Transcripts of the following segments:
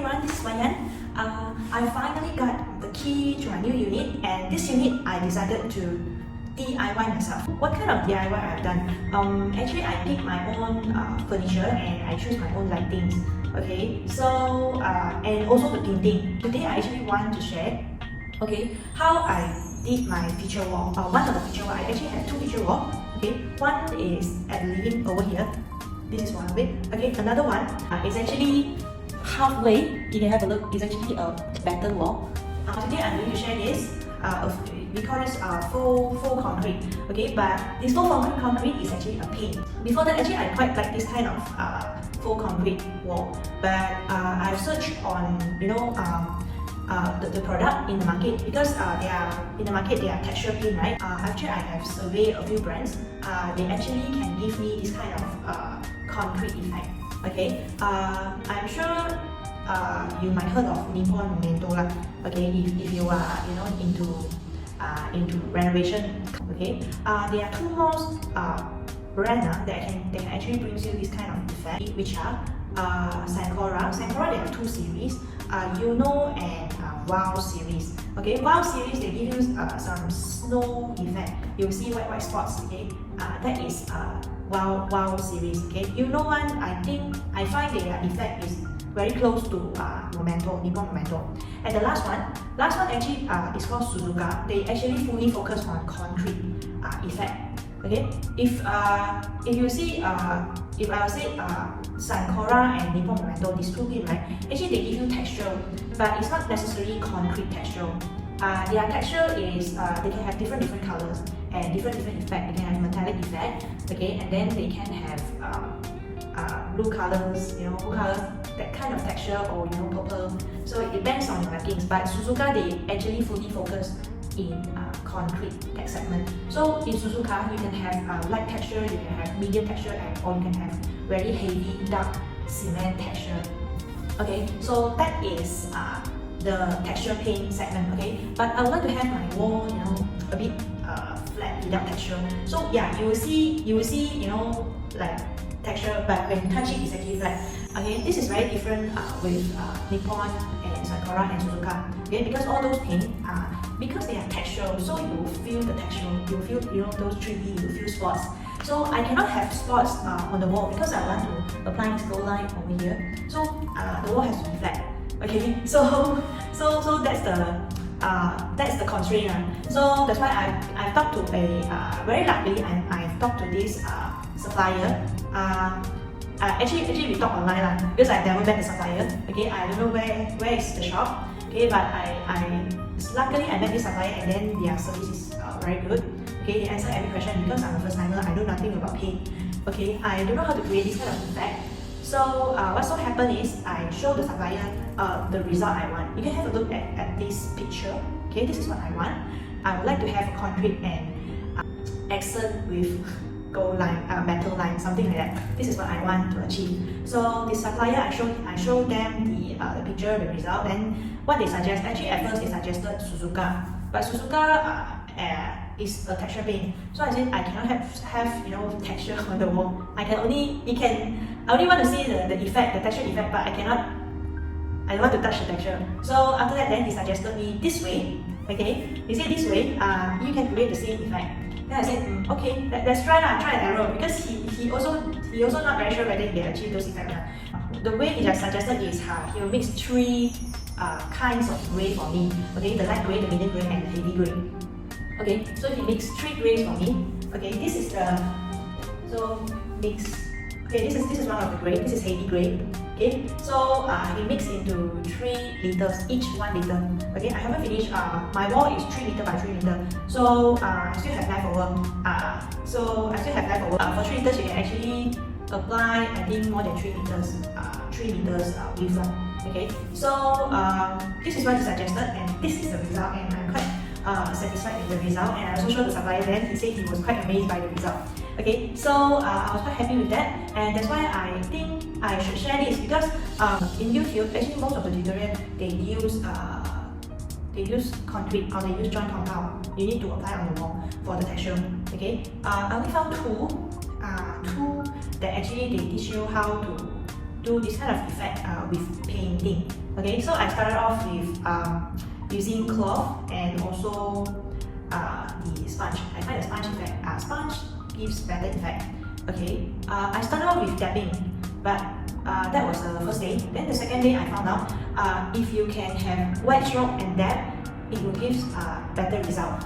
everyone, this is Mayan. I finally got the key to my new unit, and this unit I decided to DIY myself. What kind of DIY I've done? Actually I pick my own furniture and I choose my own lightings. Okay, so and also the painting. Today I actually want to share how I did my feature wall. One of the feature wall, I actually have two feature wall. Okay, one is at the living over here. This is one of it. Okay, another one is actually halfway. You can have a look. It's actually a batten wall. Today I'm going to share this. We call this faux concrete. Okay, but this faux concrete is actually a paint. Before that, actually I quite like this kind of faux concrete wall. But I've searched on the product in the market, because they are in the market, they are texture paint, right? Actually I have surveyed a few brands. They actually can give me this kind of concrete effect. Okay, I'm sure you might heard of Nippon Momento lah. Okay, if you are into renovation. Okay, there are two more brands that can actually bring you this kind of effect, which are Sankora. Sankora, there are two series, Uno and Wow series. Okay, Wow series, they give you some snow effect. You'll see white spots. Okay, that is Wow series. Okay, Uno one, I find their effect is very close to Momento, Nippon Momento. And the last one actually is called Suzuka. They actually fully focus on concrete effect. Okay, if you see, if I say Sankora and Nippon Momento, these two paint, right? Actually they give you texture, but it's not necessarily concrete texture. Their texture is they can have different colors and different effect. They can have metallic effect, okay, and then they can have blue colors, that kind of texture, or purple. So it depends on your markings. But Suzuka, they actually fully focus in concrete tech segment. So in Suzuka, you can have light texture, you can have medium texture, or you can have very heavy dark cement texture. Okay, so that is the texture paint segment. Okay, but I would like to have my wall, a bit flat without texture. So yeah, you will see, like texture, but when you touch it, it's actually flat. Okay, this is very different with Nippon and Sankora and Suzuka. Okay, because all those paint because they are texture, so you feel the texture, you feel those 3D, you feel spots. So I cannot have spots on the wall because I want to apply this glow line over here. So the wall has to be flat. Okay, so that's the constraint. So that's why I've talked to a very luckily I've talked to this supplier. Actually we talk online because I never met the supplier. Okay, I don't know where is the shop. Okay, but luckily I met this supplier, and then their service is very good. Okay, they answer every question because I'm a first timer. I know nothing about paint. Okay, I don't know how to create this kind of effect. So what so happened is I show the supplier the result I want. You can have a look at this picture. Okay, this is what I want. I would like to have a concrete and accent with gold line, metal line, something like that. This is what I want to achieve. So the supplier, I showed them the picture, the result. Then what they suggest, actually at first they suggested Suzuka, but Suzuka is a texture paint. So I said I cannot have texture on the wall. I only want to see the effect, the texture effect, but I don't want to touch the texture. So after that, then he suggested me this way. Okay, he said this way, you can create the same effect. Then I said, okay, let's try and error, because he also not very sure whether he can achieve those effects. The way he just suggested is he will mix three kinds of gray for me. Okay, the light gray, the medium gray, and the heavy gray. Okay, so he mixed three grays for me. Okay, this is this is one of the gray. This is heavy gray. Okay, so he mixed into 3 liters, each 1 liter. Okay, I haven't finished. My wall is 3 liter by 3 liter. So I still have leftover. For 3 liters, you can actually apply, I think, more than 3 liters. 3 liters waveform. Okay, so this is what he suggested, and this is the result, and I'm quite satisfied with the result. And I also showed the supplier, then he said he was quite amazed by the result. Okay, so I was quite happy with that, and that's why I think I should share this, because in YouTube, actually most of the tutorial they use concrete, or they use joint compound. You need to apply on the wall for the texture. Okay, I only found two that actually they teach you how to do this kind of effect with painting. Okay, so I started off with using cloth and also the sponge. I find the sponge effect, sponge gives better effect. Okay, I started off with dabbing, but that was the first day. Then the second day I found out if you can have wet stroke and dab, it will give better result.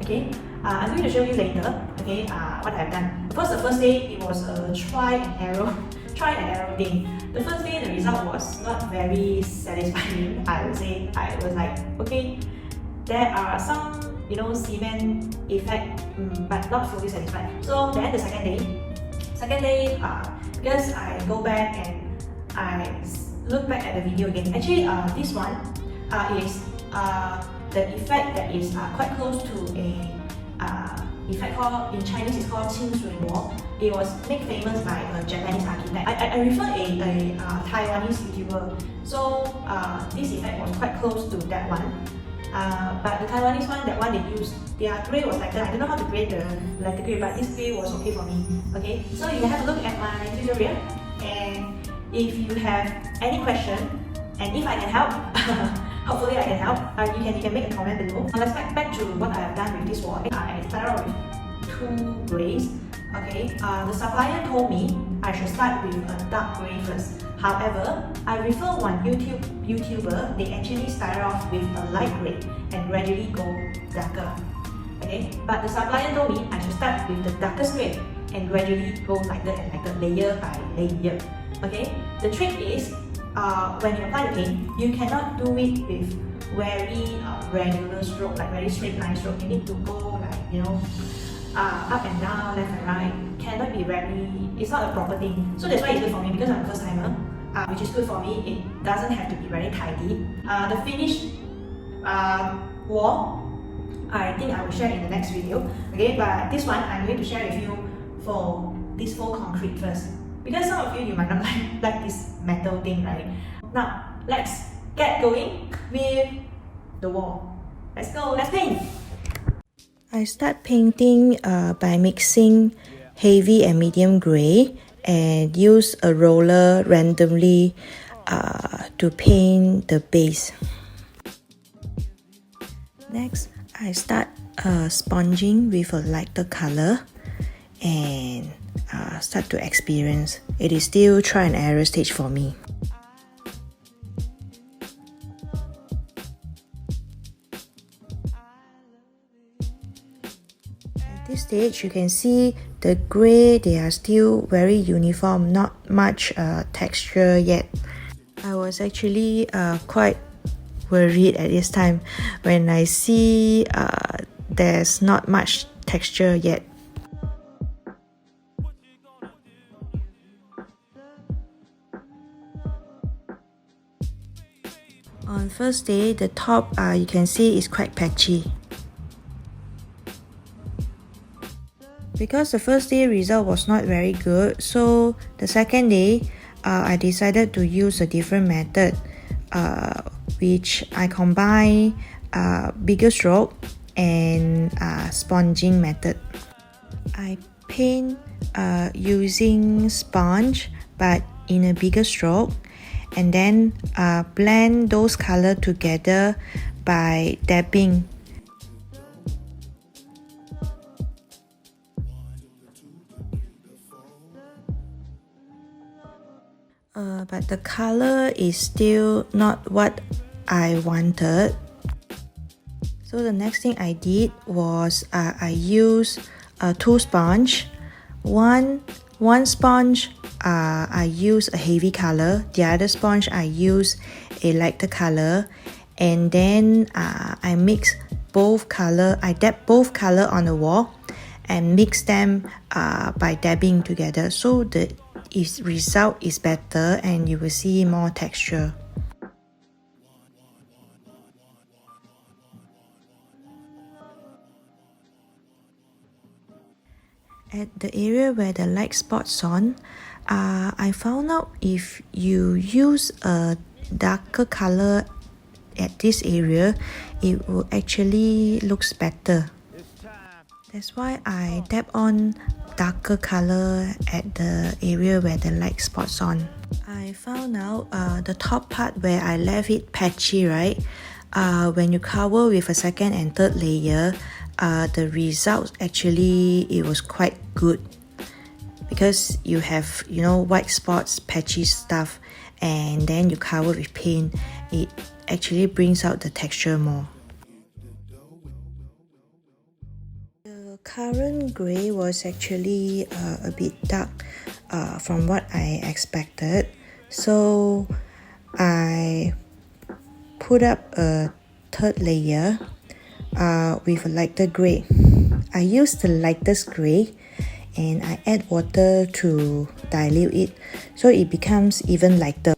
Okay, I'm going to show you later. Okay, what I've done. First, the first day it was a try and error thing. The first day the result was not very satisfying. I would say I was like, okay, there are some cement effect, but not fully satisfied. So then the second day, because I go back and I look back at the video again. Actually, this one is the effect that is quite close to a effect called, in Chinese it's called 清水模. It was made famous by a Japanese architect. I refer a Taiwanese YouTuber. So this effect was quite close to that one. But the Taiwanese one, that one they used, their grey was like that. I don't know how to create the letter grey, but this grey was okay for me. Okay, so you have a look at my tutorial, and if you have any question, and if I can help, hopefully I can help, you can make a comment below. Let's get back to what I have done with this wall. I started off with 2 greys. Okay, the supplier told me I should start with a dark grey first. However, I refer one YouTuber, they actually started off with a light grey and gradually go darker. Okay, but the supplier told me I should start with the darkest grey and gradually go lighter and lighter, layer by layer. Okay, the trick is when you apply the paint, you cannot do it with very regular stroke, like very straight line stroke. You need to go like up and down, left and right. Cannot be very, it's not a proper thing. So that's why it's good for me, because I'm a first timer, which is good for me. It doesn't have to be very tidy. The finished wall, I think I will share in the next video. Okay, but this one I'm going to share with you for this full concrete first, because some of you might not like this metal thing, right? Now let's get going with the wall. Let's go, let's paint. I start painting by mixing heavy and medium grey and use a roller randomly to paint the base. Next, I start sponging with a lighter color and start to experience. It is still try and error stage for me. At this stage, you can see the grey, they are still very uniform, not much texture yet. I was actually quite worried at this time when I see there's not much texture yet. On first day, the top you can see is quite patchy. Because the first day result was not very good, so the second day I decided to use a different method, which I combine bigger stroke and sponging method. I paint using sponge but in a bigger stroke, and then blend those colors together by dabbing. But the color is still not what I wanted. So the next thing I did was I used 2 sponge. One sponge I use a heavy color, the other sponge I use a lighter color, and then I mix both color. I dab both color on the wall and mix them by dabbing together, so the result is better and you will see more texture. At the area where the light spots on, I found out if you use a darker color at this area, it will actually looks better. That's why I dab on darker color at the area where the light spots on. I found out the top part where I left it patchy, right? When you cover with a second and third layer, the results actually it was quite good because you have, you know, white spots, patchy stuff, and then you cover with paint. It actually brings out the texture more. The current grey was actually a bit dark from what I expected, so I put up a third layer with a lighter grey. I used the lightest grey and I add water to dilute it so it becomes even lighter.